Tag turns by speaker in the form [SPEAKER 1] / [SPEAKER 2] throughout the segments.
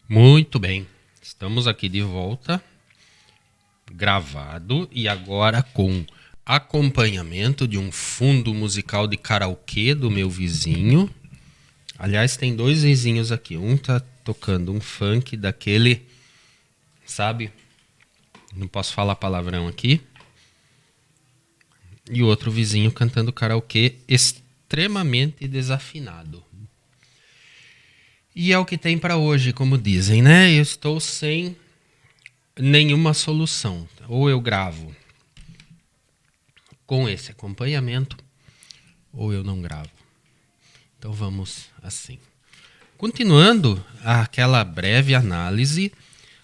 [SPEAKER 1] Muito bem, estamos aqui de volta, gravado e agora com acompanhamento de um fundo musical de karaokê do meu vizinho. Aliás, tem dois vizinhos aqui, um tá tocando um funk daquele, sabe? Não posso falar palavrão aqui. E o outro vizinho cantando karaokê extremamente desafinado. E é o que tem para hoje, como dizem, né? Eu estou sem nenhuma solução. Ou eu gravo com esse acompanhamento, ou eu não gravo. Então vamos assim. Continuando aquela breve análise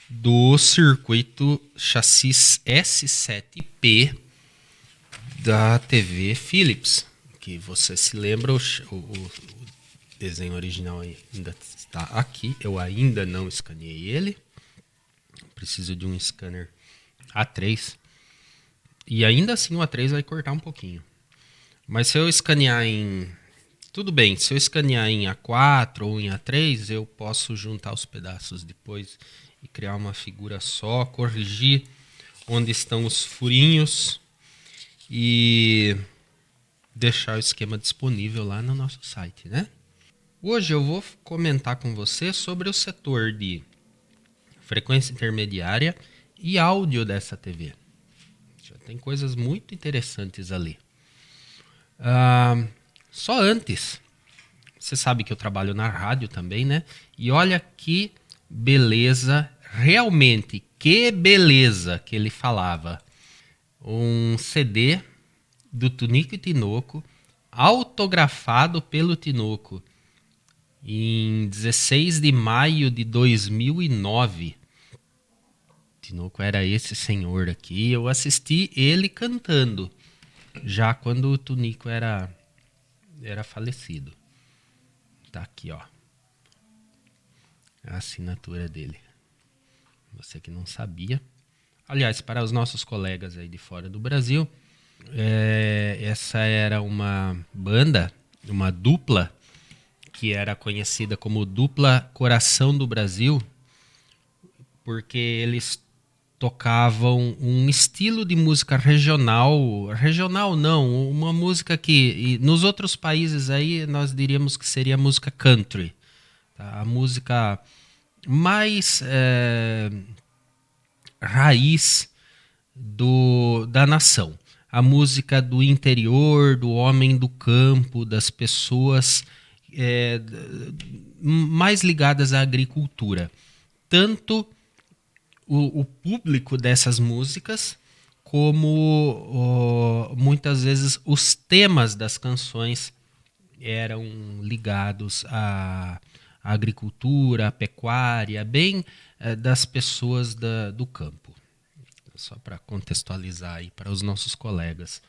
[SPEAKER 1] do circuito chassis S7P da TV Philips, que você se lembra, o desenho original ainda está aqui. Eu ainda não escaneei ele. Preciso de um scanner A3. E ainda assim o A3 vai cortar um pouquinho. Mas se eu escanear em... Tudo bem, se eu escanear em A4 ou em A3, eu posso juntar os pedaços depois e criar uma figura só, corrigir onde estão os furinhos e deixar o esquema disponível lá no nosso site, né? Hoje eu vou comentar com você sobre o setor de frequência intermediária e áudio dessa TV. Já tem coisas muito interessantes ali. Só antes, você sabe que eu trabalho na rádio também, né? E olha que beleza, realmente, que beleza que ele falava. Um CD do Tunico e Tinoco, autografado pelo Tinoco, em 16 de maio de 2009. Tinoco era esse senhor aqui. Eu assisti ele cantando, já quando o Tunico era falecido. Tá aqui, ó. A assinatura dele. Você que não sabia. Aliás, para os nossos colegas aí de fora do Brasil, essa era uma banda, uma dupla, que era conhecida como Dupla Coração do Brasil, porque eles tocavam um estilo de música regional. Regional não, uma música que nos outros países aí nós diríamos que seria música country. Tá? A música mais raiz da nação. A música do interior, do homem do campo, das pessoas mais ligadas à agricultura. Tanto o público dessas músicas, como muitas vezes os temas das canções eram ligados à agricultura, à pecuária, bem das pessoas do campo. Só para contextualizar aí para os nossos colegas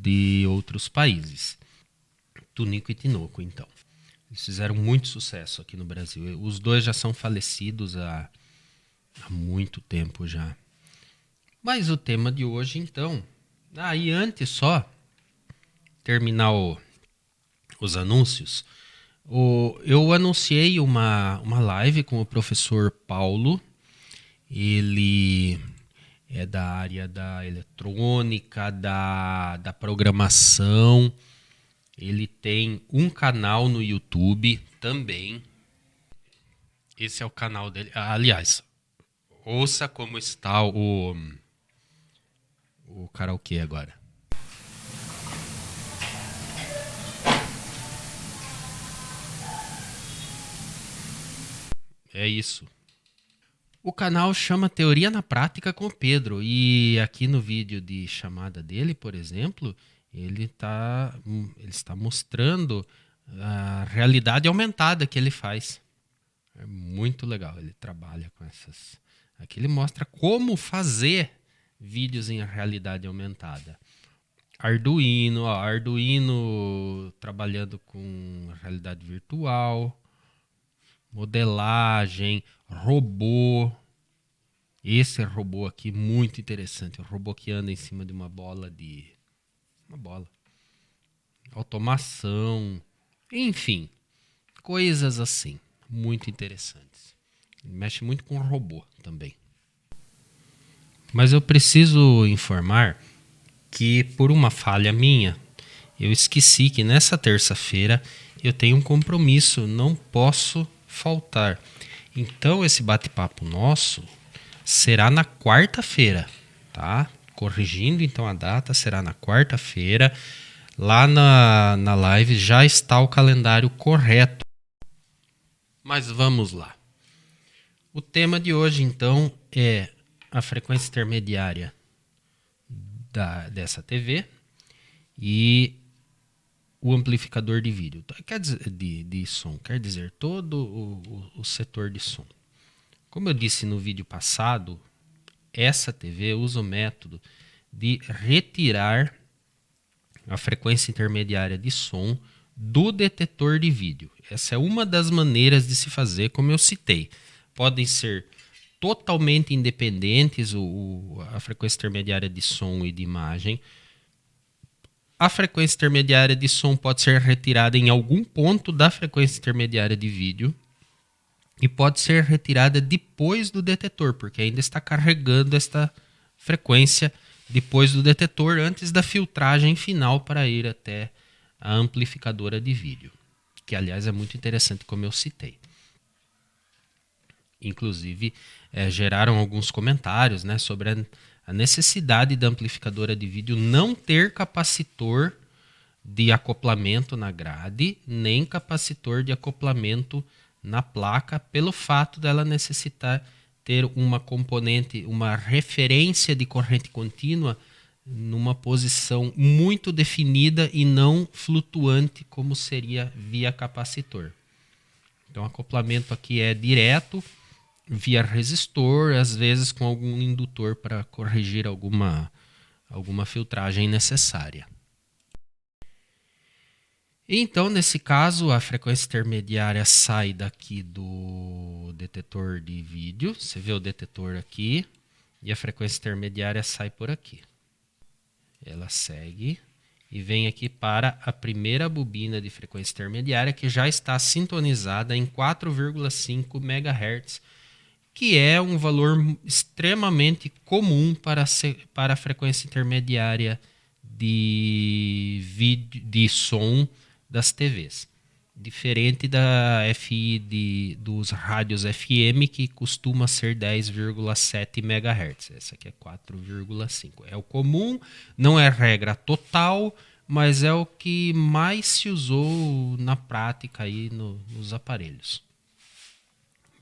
[SPEAKER 1] de outros países. Tunico e Tinoco, então. Eles fizeram muito sucesso aqui no Brasil. Os dois já são falecidos há muito tempo já. Mas o tema de hoje, então... e antes só, terminar os anúncios, eu anunciei uma live com o professor Paulo. Ele é da área da eletrônica, da programação. Ele tem um canal no YouTube também. Esse é o canal dele. Aliás, ouça como está o karaokê agora. É isso. O canal chama Teoria na Prática com o Pedro. E aqui no vídeo de chamada dele, por exemplo, ele está mostrando a realidade aumentada que ele faz. É muito legal. Ele trabalha com essas... Aqui ele mostra como fazer vídeos em realidade aumentada. Arduino trabalhando com realidade virtual, modelagem, robô. Esse robô aqui muito interessante, o robô que anda em cima de uma bola. Automação, enfim, coisas assim, muito interessantes. Mexe muito com robô também. Mas eu preciso informar que, por uma falha minha, eu esqueci que nessa terça-feira eu tenho um compromisso, não posso faltar. Então, esse bate-papo nosso será na quarta-feira, tá? Corrigindo então a data, será na quarta-feira. Lá na live já está o calendário correto. Mas vamos lá. O tema de hoje, então, é a frequência intermediária dessa TV e o amplificador de vídeo. Quer dizer, de som, quer dizer, todo o setor de som. Como eu disse no vídeo passado, essa TV usa o método de retirar a frequência intermediária de som do detetor de vídeo. Essa é uma das maneiras de se fazer, como eu citei. Podem ser totalmente independentes a frequência intermediária de som e de imagem. A frequência intermediária de som pode ser retirada em algum ponto da frequência intermediária de vídeo e pode ser retirada depois do detetor, porque ainda está carregando esta frequência depois do detetor, antes da filtragem final para ir até a amplificadora de vídeo, que aliás é muito interessante, como eu citei. Inclusive, geraram alguns comentários, né, sobre a necessidade da amplificadora de vídeo não ter capacitor de acoplamento na grade, nem capacitor de acoplamento na placa, pelo fato dela necessitar ter uma componente, uma referência de corrente contínua numa posição muito definida e não flutuante, como seria via capacitor. Então, o acoplamento aqui é direto, via resistor, às vezes com algum indutor para corrigir alguma filtragem necessária. Então, nesse caso, a frequência intermediária sai daqui do detetor de vídeo. Você vê o detetor aqui e a frequência intermediária sai por aqui. Ela segue e vem aqui para a primeira bobina de frequência intermediária, que já está sintonizada em 4,5 MHz, que é um valor extremamente comum para a frequência intermediária de som das TVs. Diferente da FI dos rádios FM, que costuma ser 10,7 MHz. Essa aqui é 4,5. É o comum, não é regra total, mas é o que mais se usou na prática aí nos aparelhos.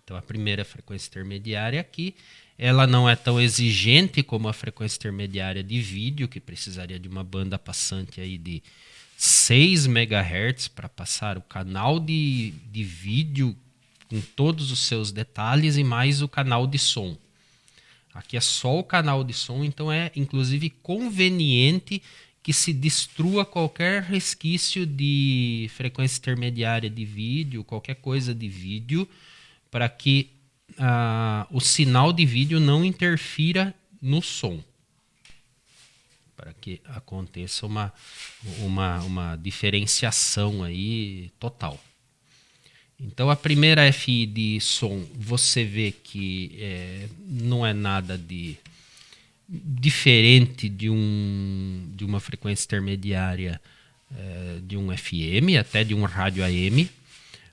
[SPEAKER 1] Então, a primeira frequência intermediária aqui, ela não é tão exigente como a frequência intermediária de vídeo, que precisaria de uma banda passante aí de 6 MHz para passar o canal de vídeo com todos os seus detalhes e mais o canal de som. Aqui é só o canal de som, então é inclusive conveniente que se destrua qualquer resquício de frequência intermediária de vídeo, qualquer coisa de vídeo, para que o sinal de vídeo não interfira no som, para que aconteça uma diferenciação aí total. Então, a primeira FI de som, você vê que não é nada diferente de uma frequência intermediária de um FM, até de um rádio AM.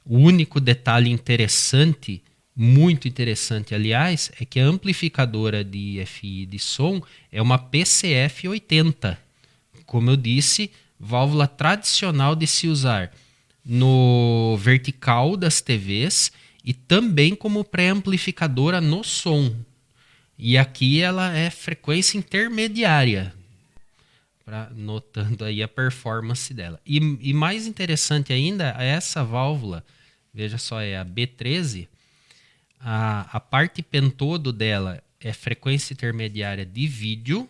[SPEAKER 1] O único detalhe interessante, muito interessante, aliás, é que a amplificadora de FI de som é uma PCF80. Como eu disse, válvula tradicional de se usar no vertical das TVs e também como pré-amplificadora no som. E aqui ela é frequência intermediária, notando aí a performance dela. E mais interessante ainda, essa válvula, veja só, é a B13, a parte pentodo dela é frequência intermediária de vídeo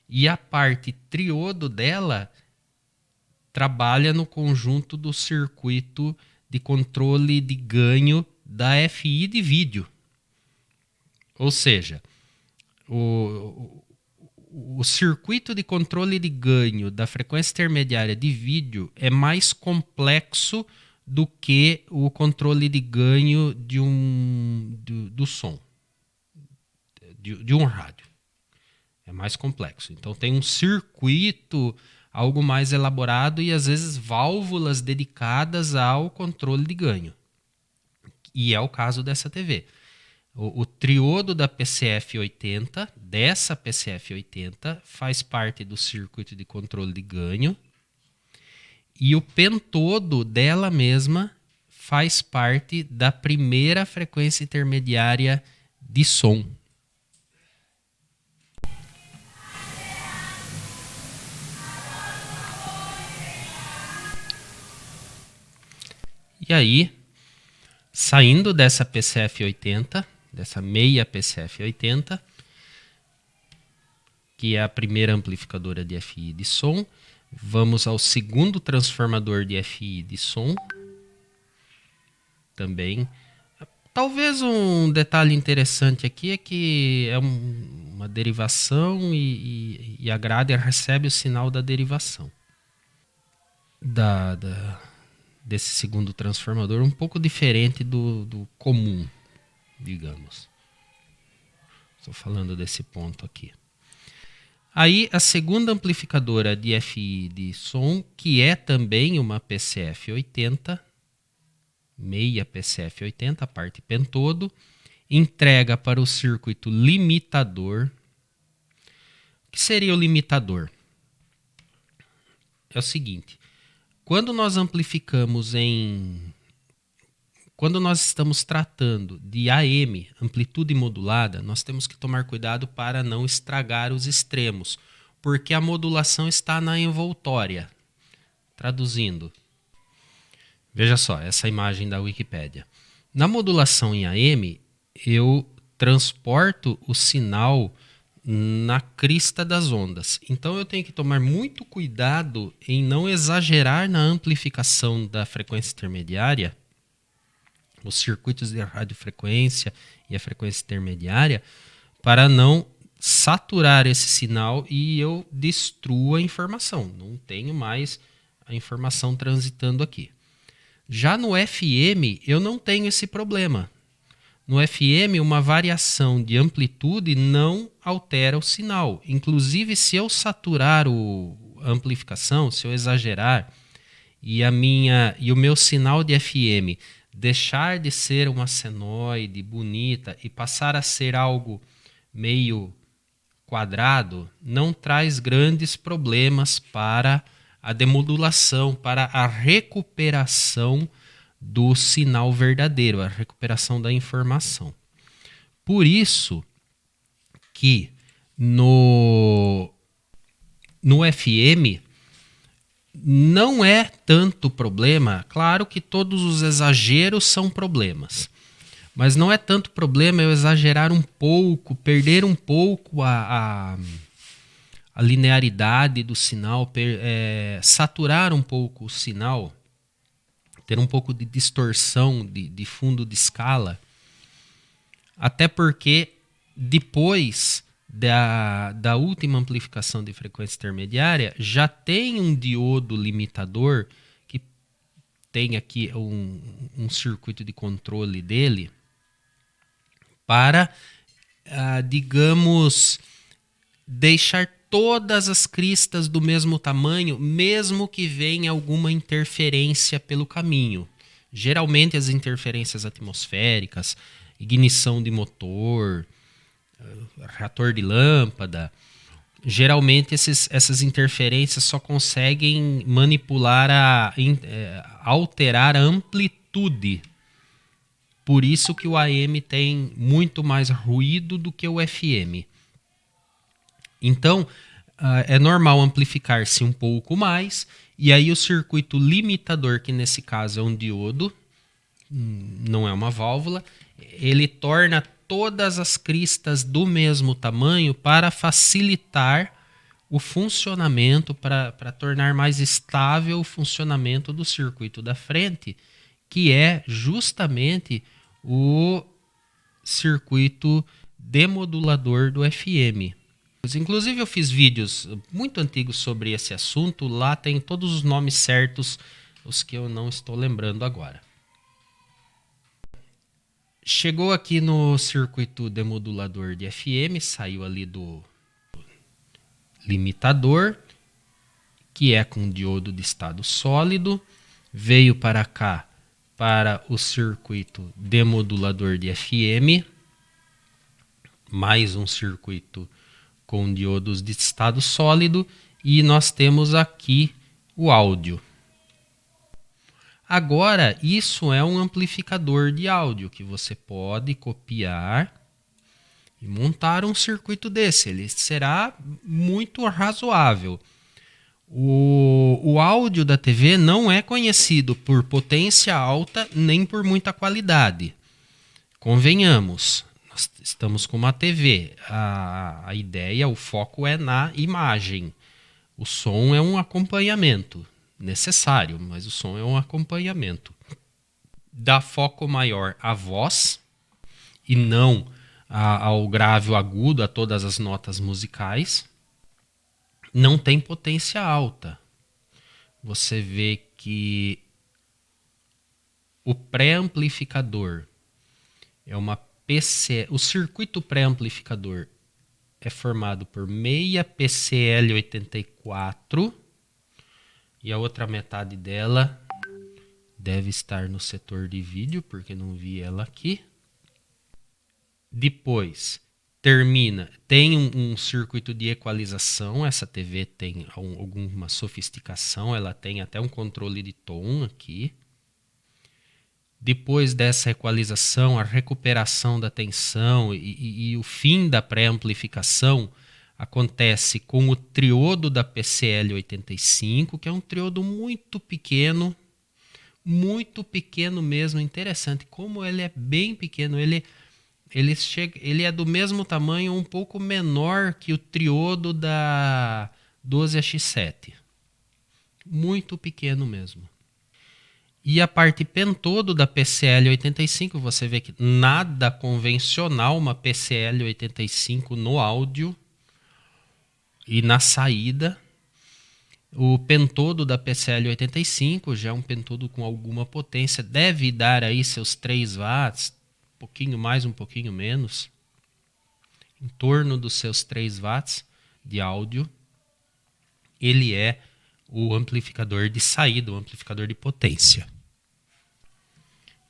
[SPEAKER 1] e a parte triodo dela trabalha no conjunto do circuito de controle de ganho da FI de vídeo. Ou seja, o circuito de controle de ganho da frequência intermediária de vídeo é mais complexo do que o controle de ganho do som de um rádio. É mais complexo. Então tem um circuito, algo mais elaborado e às vezes válvulas dedicadas ao controle de ganho. E é o caso dessa TV. O triodo da PCF80, dessa PCF80, faz parte do circuito de controle de ganho. E o pentodo dela mesma faz parte da primeira frequência intermediária de som. E aí, saindo dessa PCF80, dessa meia PCF80, que é a primeira amplificadora de FI de som, vamos ao segundo transformador de FI de som. Também. Talvez um detalhe interessante aqui é que é uma derivação e a grade recebe o sinal da derivação desse segundo transformador, um pouco diferente do comum, digamos. Estou falando desse ponto aqui. Aí a segunda amplificadora de FI de som, que é também uma PCF80, meia PCF80, a parte pentodo, entrega para o circuito limitador. O que seria o limitador? É o seguinte, quando nós estamos tratando de AM, amplitude modulada, nós temos que tomar cuidado para não estragar os extremos, porque a modulação está na envoltória. Traduzindo, veja só, essa imagem da Wikipédia. Na modulação em AM, eu transporto o sinal na crista das ondas. Então eu tenho que tomar muito cuidado em não exagerar na amplificação da frequência intermediária, os circuitos de radiofrequência e a frequência intermediária, para não saturar esse sinal e eu destruo a informação. Não tenho mais a informação transitando aqui. Já no FM, eu não tenho esse problema. No FM, uma variação de amplitude não altera o sinal. Inclusive, se eu saturar a amplificação, se eu exagerar, e o meu sinal de FM deixar de ser uma senoide bonita e passar a ser algo meio quadrado, não traz grandes problemas para a demodulação, para a recuperação do sinal verdadeiro, a recuperação da informação. Por isso que no FM não é tanto problema, claro que todos os exageros são problemas, mas não é tanto problema eu exagerar um pouco, perder um pouco a linearidade do sinal, saturar um pouco o sinal, ter um pouco de distorção de fundo de escala, até porque depois da última amplificação de frequência intermediária já tem um diodo limitador que tem aqui um circuito de controle dele para, digamos, deixar todas as cristas do mesmo tamanho, mesmo que venha alguma interferência pelo caminho. Geralmente as interferências atmosféricas, ignição de motor, reator de lâmpada, geralmente essas interferências só conseguem manipular, alterar a amplitude. Por isso que o AM tem muito mais ruído do que o FM. Então, é normal amplificar-se um pouco mais, e aí o circuito limitador, que nesse caso é um diodo, não é uma válvula, ele torna todas as cristas do mesmo tamanho para facilitar o funcionamento, para tornar mais estável o funcionamento do circuito da frente, que é justamente o circuito demodulador do FM. Inclusive eu fiz vídeos muito antigos sobre esse assunto, lá tem todos os nomes certos, os que eu não estou lembrando agora. Chegou aqui no circuito demodulador de FM, saiu ali do limitador, que é com diodo de estado sólido, veio para cá para o circuito demodulador de FM, mais um circuito com diodos de estado sólido, e nós temos aqui o áudio. Agora, isso é um amplificador de áudio que você pode copiar e montar um circuito desse. Ele será muito razoável. O áudio da TV não é conhecido por potência alta nem por muita qualidade. Convenhamos, nós estamos com uma TV. A ideia, o foco é na imagem. O som é um acompanhamento necessário, mas o som é um acompanhamento. Dá foco maior à voz e não ao grave ou agudo, a todas as notas musicais. Não tem potência alta. Você vê que o pré-amplificador é uma PC. O circuito pré-amplificador é formado por meia PCL84 e a outra metade dela deve estar no setor de vídeo, porque não vi ela aqui. Depois termina, tem um circuito de equalização. Essa TV tem alguma sofisticação, ela tem até um controle de tom aqui. Depois dessa equalização, a recuperação da tensão e o fim da pré-amplificação acontece com o triodo da PCL85, que é um triodo muito pequeno mesmo. Interessante como ele é bem pequeno. Ele é do mesmo tamanho, um pouco menor que o triodo da 12AX7. Muito pequeno mesmo. E a parte pentodo da PCL85, você vê que nada convencional, uma PCL85 no áudio e na saída. O pentodo da PCL85 já é um pentodo com alguma potência, deve dar aí seus 3 watts, um pouquinho mais, um pouquinho menos, em torno dos seus 3 watts de áudio. Ele é o amplificador de saída, o amplificador de potência.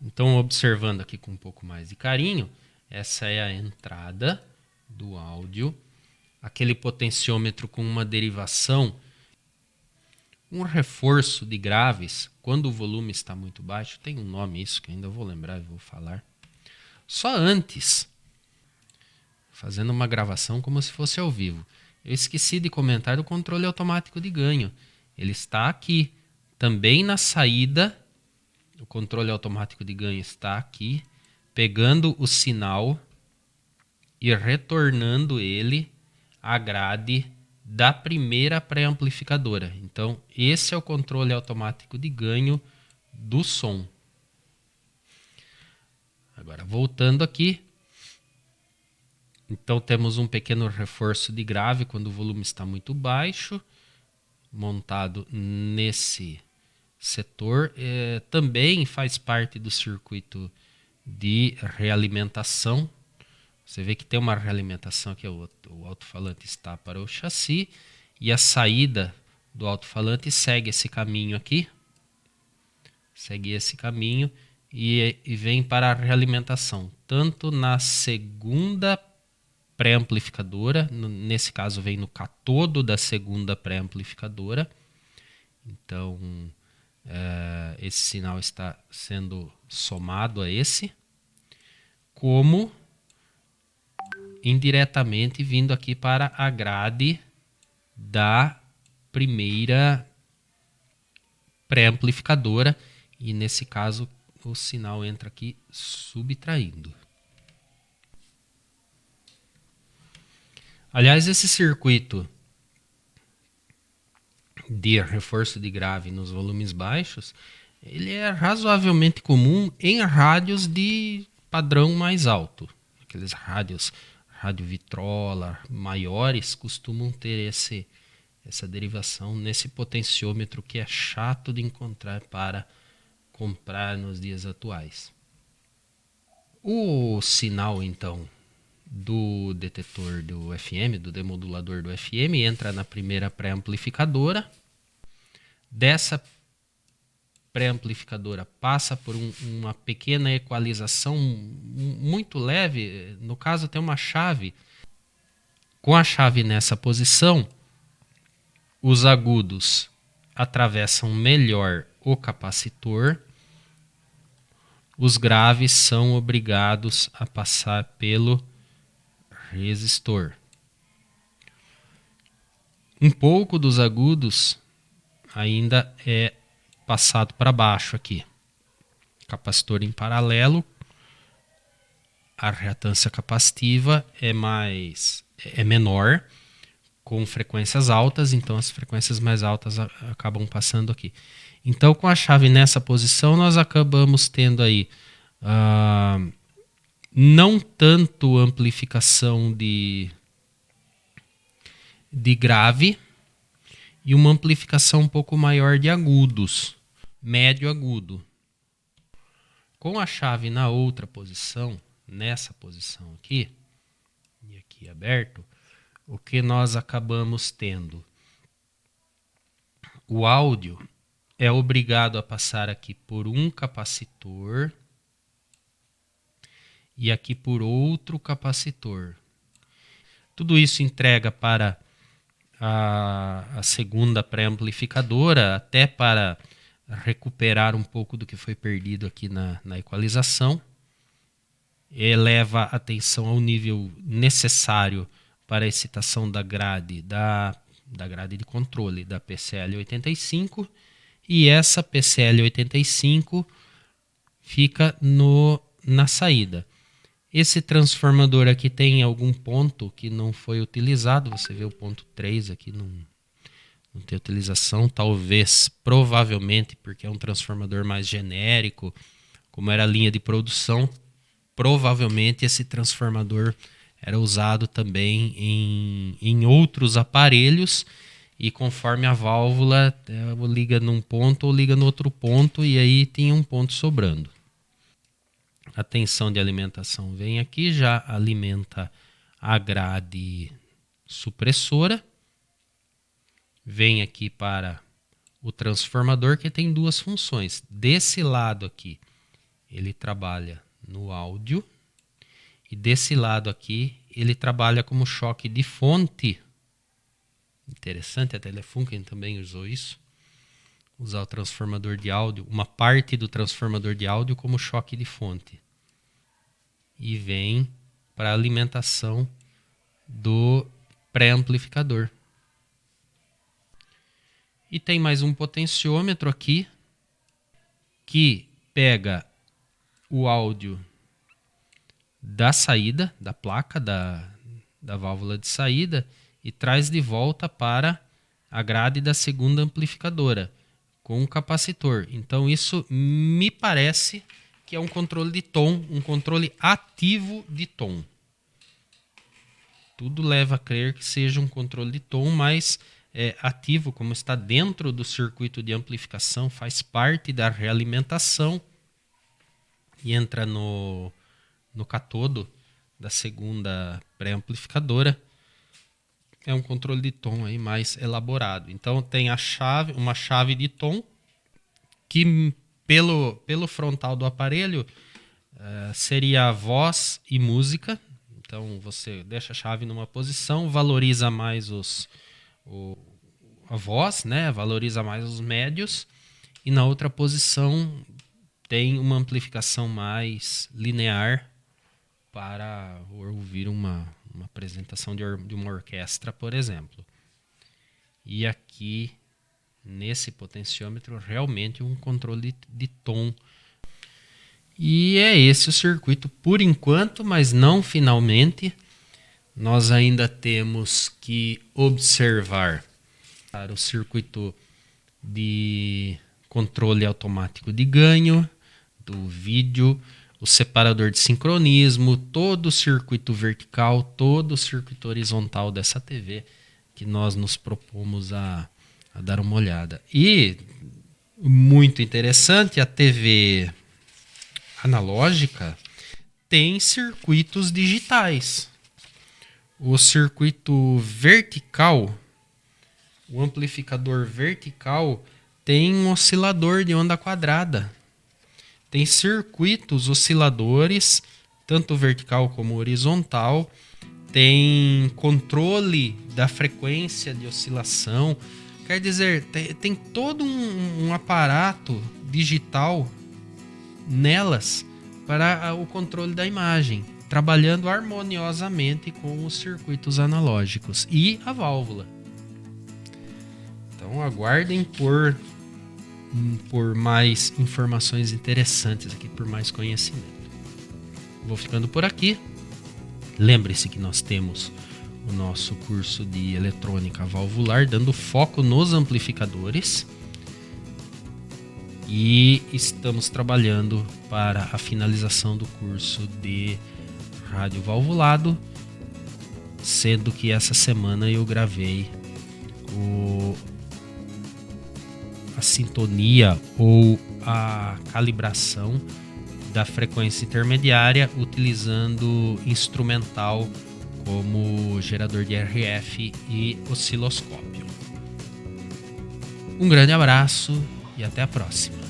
[SPEAKER 1] Então, observando aqui com um pouco mais de carinho, essa é a entrada do áudio, aquele potenciômetro com uma derivação, um reforço de graves, quando o volume está muito baixo, tem um nome isso que ainda vou lembrar e vou falar. Só antes, fazendo uma gravação como se fosse ao vivo, eu esqueci de comentar o controle automático de ganho. Ele está aqui, também na saída. O controle automático de ganho está aqui, pegando o sinal e retornando ele à grade da primeira pré-amplificadora. Então, esse é o controle automático de ganho do som. Agora, voltando aqui. Então, temos um pequeno reforço de grave quando o volume está muito baixo, montado nesse setor. Também faz parte do circuito de realimentação. Você vê que tem uma realimentação aqui, o alto-falante está para o chassi e a saída do alto-falante segue esse caminho aqui. Segue esse caminho e vem para a realimentação, tanto na segunda pré-amplificadora, nesse caso vem no catodo da segunda pré-amplificadora. Então, esse sinal está sendo somado a esse, como indiretamente vindo aqui para a grade da primeira pré-amplificadora, e nesse caso o sinal entra aqui subtraindo. Aliás, esse circuito de reforço de grave nos volumes baixos, ele é razoavelmente comum em rádios de padrão mais alto. Aqueles rádio vitrola maiores costumam ter essa derivação nesse potenciômetro que é chato de encontrar para comprar nos dias atuais. O sinal, então, do detetor do FM, do demodulador do FM, entra na primeira pré-amplificadora. Dessa pré-amplificadora passa por uma pequena equalização muito leve. No caso, tem uma chave. Com a chave nessa posição, os agudos atravessam melhor o capacitor. Os graves são obrigados a passar pelo resistor. Um pouco dos agudos ainda é passado para baixo aqui. Capacitor em paralelo, a reatância capacitiva é menor, com frequências altas, então as frequências mais altas acabam passando aqui. Então, com a chave nessa posição, nós acabamos tendo aí não tanto amplificação de grave e uma amplificação um pouco maior de agudos, médio agudo. Com a chave na outra posição, nessa posição aqui, e aqui aberto, o que nós acabamos tendo? O áudio é obrigado a passar aqui por um capacitor e aqui por outro capacitor. Tudo isso entrega para a segunda pré-amplificadora, até para recuperar um pouco do que foi perdido aqui na equalização. Eleva a tensão ao nível necessário para a excitação da grade de controle da PCL85, e essa PCL85 fica na saída. Esse transformador aqui tem algum ponto que não foi utilizado. Você vê o ponto 3 aqui, não tem utilização. Talvez, provavelmente, porque é um transformador mais genérico, como era a linha de produção, provavelmente esse transformador era usado também em outros aparelhos, e conforme a válvula liga num ponto ou liga no outro ponto, e aí tinha um ponto sobrando. A tensão de alimentação vem aqui, já alimenta a grade supressora. Vem aqui para o transformador, que tem duas funções. Desse lado aqui, ele trabalha no áudio. E desse lado aqui, ele trabalha como choque de fonte. Interessante, a Telefunken também usou isso. Usar o transformador de áudio, uma parte do transformador de áudio como choque de fonte. E vem para a alimentação do pré-amplificador. E tem mais um potenciômetro aqui que pega o áudio da saída, da placa, da válvula de saída, e traz de volta para a grade da segunda amplificadora com um capacitor. Então isso me parece que é um controle de tom, um controle ativo de tom. Tudo leva a crer que seja um controle de tom, mas ativo, como está dentro do circuito de amplificação, faz parte da realimentação e entra no catodo da segunda pré-amplificadora. É um controle de tom aí mais elaborado. Então tem uma chave de tom que pelo frontal do aparelho seria voz e música. Então você deixa a chave numa posição, valoriza mais a voz, né? Valoriza mais os médios, e na outra posição tem uma amplificação mais linear para ouvir uma apresentação de uma orquestra, por exemplo. E aqui, nesse potenciômetro, realmente um controle de tom. E é esse o circuito por enquanto, mas não finalmente. Nós ainda temos que observar o circuito de controle automático de ganho do vídeo, o separador de sincronismo, todo o circuito vertical, todo o circuito horizontal dessa TV que nós nos propomos a dar uma olhada. E muito interessante, a TV analógica tem circuitos digitais. O circuito vertical, o amplificador vertical, tem um oscilador de onda quadrada. Tem circuitos osciladores, tanto vertical como horizontal. Tem controle da frequência de oscilação. Quer dizer, tem todo um aparato digital nelas para o controle da imagem, trabalhando harmoniosamente com os circuitos analógicos e a válvula. Então aguardem por mais informações interessantes aqui, por mais conhecimento. Vou ficando por aqui. Lembre-se que nós temos o nosso curso de eletrônica valvular, dando foco nos amplificadores. E estamos trabalhando para a finalização do curso de rádio valvulado, sendo que essa semana eu gravei a sintonia ou a calibração da frequência intermediária utilizando instrumental como gerador de RF e osciloscópio. Um grande abraço e até a próxima.